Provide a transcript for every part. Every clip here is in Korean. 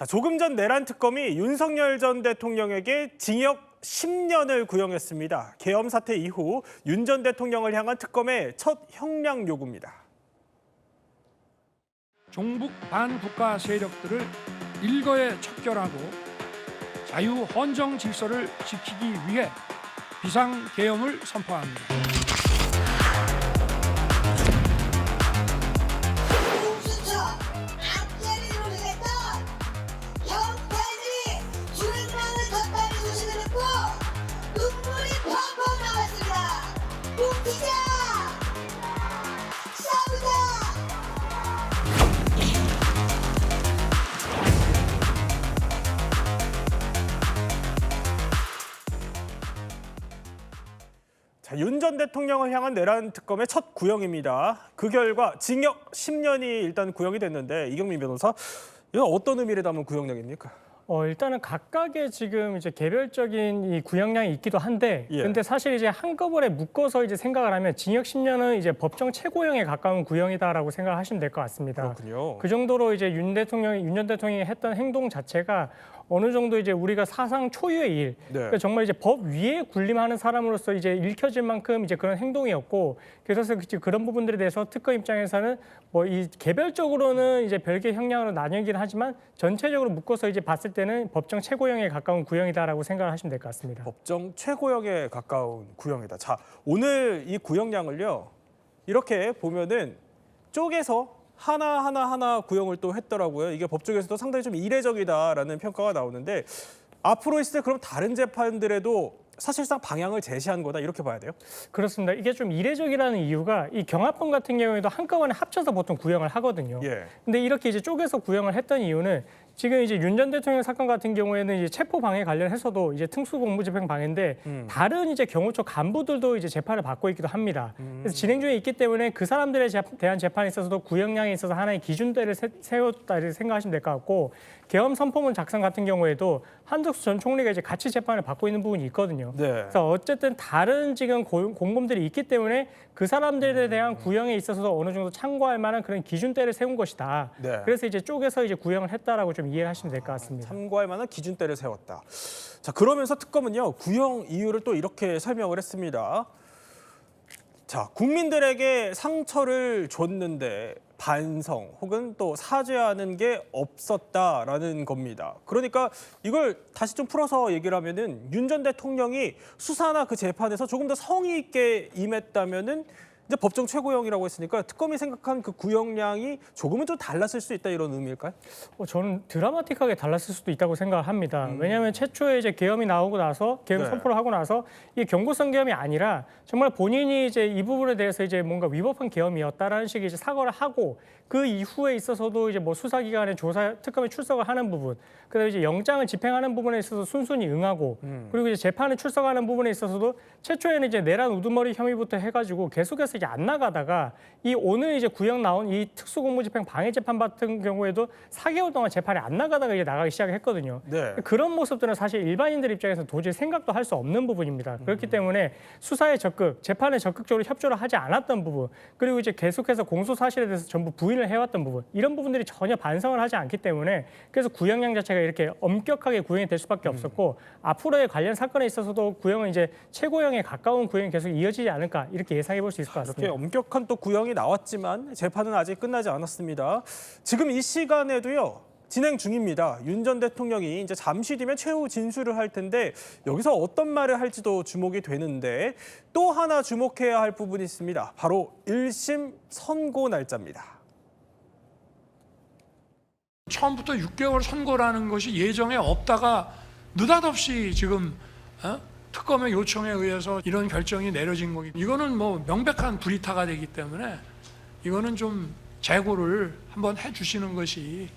자, 조금 전 내란 특검이 윤석열 전 대통령에게 징역 10년을 구형했습니다. 계엄 사태 이후 윤 전 대통령을 향한 특검의 첫 형량 요구입니다. 종북 반국가 세력들을 일거에 척결하고 자유 헌정 질서를 지키기 위해 비상 계엄을 선포합니다. 윤 전 대통령을 향한 내란 특검의 첫 구형입니다. 그 결과 징역 10년이 일단 구형이 됐는데 이경민 변호사, 이건 어떤 의미를 담은 구형량입니까? 일단은 각각의 지금 이제 개별적인 이 구형량이 있기도 한데, 근데 사실 이제 한꺼번에 묶어서 이제 생각을 하면 징역 10년은 이제 법정 최고형에 가까운 구형이다라고 생각을 하시면 될 것 같습니다. 그렇군요. 그 정도로 이제 윤 전 대통령이 했던 행동 자체가 어느 정도 이제 우리가 사상 초유의 일, 그러니까 정말 이제 법 위에 군림하는 사람으로서 이제 읽혀질 만큼 이제 그런 행동이었고, 그래서 그런 부분들에 대해서 특검 입장에서는 뭐 이 개별적으로는 이제 별개 형량으로 나뉘긴 하지만 전체적으로 묶어서 이제 봤을 때는 법정 최고형에 가까운 구형이다라고 생각을 하시면 될 것 같습니다. 법정 최고형에 가까운 구형이다. 자, 오늘 이 구형량을요, 이렇게 보면은 쪼개서 하나 구형을 또 했더라고요. 이게 법조계에서도 상당히 좀 이례적이다라는 평가가 나오는데, 앞으로 있을 때 그럼 다른 재판들에도 사실상 방향을 제시한 거다, 이렇게 봐야 돼요? 그렇습니다. 이게 좀 이례적이라는 이유가 이 경합범 같은 경우에도 한꺼번에 합쳐서 보통 구형을 하거든요. 근데 이렇게 이제 쪼개서 구형을 했던 이유는 지금 이제 윤 전 대통령 사건 같은 경우에는 이제 체포 방해 관련해서도 이제 특수공무집행 방해인데 다른 이제 경호처 간부들도 이제 재판을 받고 있기도 합니다. 그래서 진행 중에 있기 때문에 그 사람들에 대한 재판에 있어서도 구형량에 있어서 하나의 기준대를 세웠다 이렇게 생각하시면 될 것 같고, 계엄 선포문 작성 같은 경우에도 한덕수 전 총리가 이제 같이 재판을 받고 있는 부분이 있거든요. 그래서 어쨌든 다른 지금 공범들이 있기 때문에 그 사람들에 대한 구형에 있어서도 어느 정도 참고할 만한 그런 기준대를 세운 것이다. 그래서 이제 쪼개서 이제 구형을 했다라고 좀 이해를 하시면 될 것 같습니다. 참고할 만한 기준대를 세웠다. 자, 그러면서 특검은요, 구형 이유를 또 이렇게 설명을 했습니다. 자, 국민들에게 상처를 줬는데 반성 혹은 또 사죄하는 게 없었다라는 겁니다. 그러니까 이걸 다시 좀 풀어서 얘기를 하면은 윤 전 대통령이 수사나 그 재판에서 조금 더 성의 있게 임했다면은 이제 법정 최고형이라고 했으니까 특검이 생각한 그 구형량이 조금은 좀 달랐을 수 있다, 이런 의미일까요? 저는 드라마틱하게 달랐을 수도 있다고 생각을 합니다. 왜냐하면 최초에 이제 계엄이 나오고 나서 계엄 선포를 하고 나서 이게 경고성 계엄이 아니라 정말 본인이 이제 이 부분에 대해서 이제 뭔가 위법한 계엄이었다라는 식의 이제 사과를 하고, 그 이후에 있어서도 이제 뭐 수사기관의 조사 특검에 출석을 하는 부분, 그다음에 이제 영장을 집행하는 부분에 있어서 순순히 응하고, 그리고 이제 재판에 출석하는 부분에 있어서도 최초에는 이제 내란 우두머리 혐의부터 해가지고 계속해서 이제 안 나가다가 이 오늘 이제 구형 나온 이 특수공무집행 방해 재판 같은 경우에도 4개월 동안 재판에 안 나가다가 이제 나가기 시작했거든요. 그런 모습들은 사실 일반인들 입장에서 도저히 생각도 할 수 없는 부분입니다. 그렇기 때문에 수사에 적극, 재판에 적극적으로 협조를 하지 않았던 부분, 그리고 이제 계속해서 공소 사실에 대해서 전부 부인을 해왔던 부분, 이런 부분들이 전혀 반성을 하지 않기 때문에 그래서 구형량 자체가 이렇게 엄격하게 구형이 될 수밖에 없었고, 앞으로의 관련 사건에 있어서도 구형은 이제 최고형에 가까운 구형이 계속 이어지지 않을까, 이렇게 예상해 볼 수 있을 것 같습니다. 이렇게 엄격한 또 구형이 나왔지만 재판은 아직 끝나지 않았습니다. 지금 이 시간에도요, 진행 중입니다. 윤 전 대통령이 이제 잠시 뒤면 최후 진술을 할 텐데 여기서 어떤 말을 할지도 주목이 되는데, 또 하나 주목해야 할 부분이 있습니다. 바로 1심 선고 날짜입니다. 처음부터 6개월 선고라는 것이 예정에 없다가 느닷없이 지금 특검의 요청에 의해서 이런 결정이 내려진 거기, 이거는 뭐 명백한 불이타가 되기 때문에 이거는 좀 재고를 한번 해주시는 것이.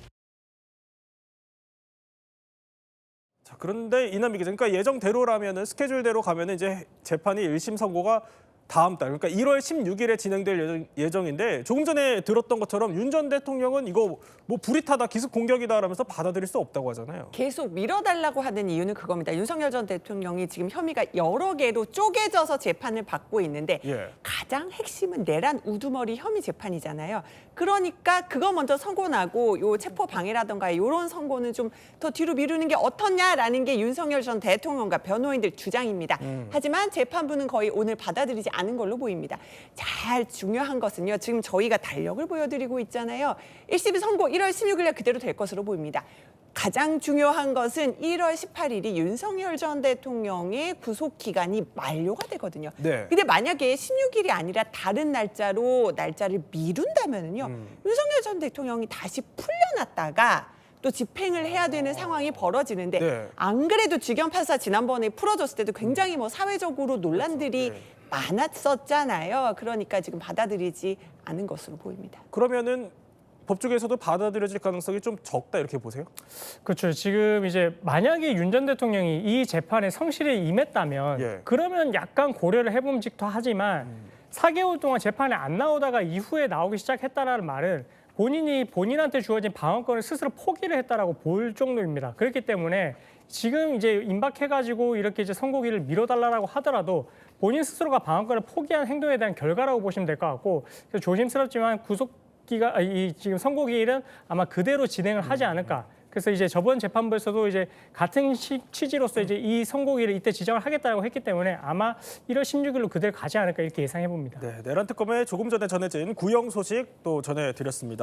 자, 그런데 이남희 기자, 그러니까 예정대로라면은, 스케줄대로 가면은 이제 재판이 1심 선고가 다음 달, 그러니까 1월 16일에 진행될 예정인데 조금 전에 들었던 것처럼 윤 전 대통령은 이거 뭐 불이 타다 기습 공격이다라면서 받아들일 수 없다고 하잖아요. 계속 밀어달라고 하는 이유는 그겁니다. 윤석열 전 대통령이 지금 혐의가 여러 개로 쪼개져서 재판을 받고 있는데 예. 가장 핵심은 내란 우두머리 혐의 재판이잖아요. 그러니까 그거 먼저 선고 나고 요 체포 방해라든가 이런 선고는 좀 더 뒤로 미루는 게 어떻냐라는 게 윤석열 전 대통령과 변호인들 주장입니다. 하지만 재판부는 거의 오늘 받아들이지 않은 걸로 보입니다. 잘 중요한 것은요. 지금 저희가 달력을 보여드리고 있잖아요. 1심이 선고 1월 16일에 그대로 될 것으로 보입니다. 가장 중요한 것은 1월 18일이 윤석열 전 대통령의 구속 기간이 만료가 되거든요. 네. 근데 만약에 16일이 아니라 다른 날짜를 미룬다면은요. 윤석열 전 대통령이 다시 풀려났다가 또 집행을 해야 되는 상황이 벌어지는데 네. 안 그래도 주경 판사 지난번에 풀어줬을 때도 굉장히 뭐 사회적으로 논란들이 그렇죠. 네. 많았었잖아요. 그러니까 지금 받아들이지 않은 것으로 보입니다. 그러면은 법조계에서도 받아들여질 가능성이 좀 적다 이렇게 보세요? 그렇죠. 지금 이제 만약에 윤 전 대통령이 이 재판에 성실히 임했다면 예. 그러면 약간 고려를 해봄직도 하지만 4개월 동안 재판에 안 나오다가 이후에 나오기 시작했다라는 말은 본인이 본인한테 주어진 방어권을 스스로 포기를 했다라고 볼 정도입니다. 그렇기 때문에 지금 이제 임박해가지고 이렇게 이제 선고기를 미뤄달라고 하더라도 본인 스스로가 방어권을 포기한 행동에 대한 결과라고 보시면 될 것 같고 그래서 조심스럽지만 이 지금 선고기일은 아마 그대로 진행을 하지 않을까. 그래서 이제 저번 재판부에서도 이제 같은 취지로서 이제 이 선고기를 이때 지정을 하겠다고 했기 때문에 아마 1월 16일로 그대로 가지 않을까 이렇게 예상해 봅니다. 네, 내란 특검에 조금 전에 전해진 구형 소식 또 전해드렸습니다.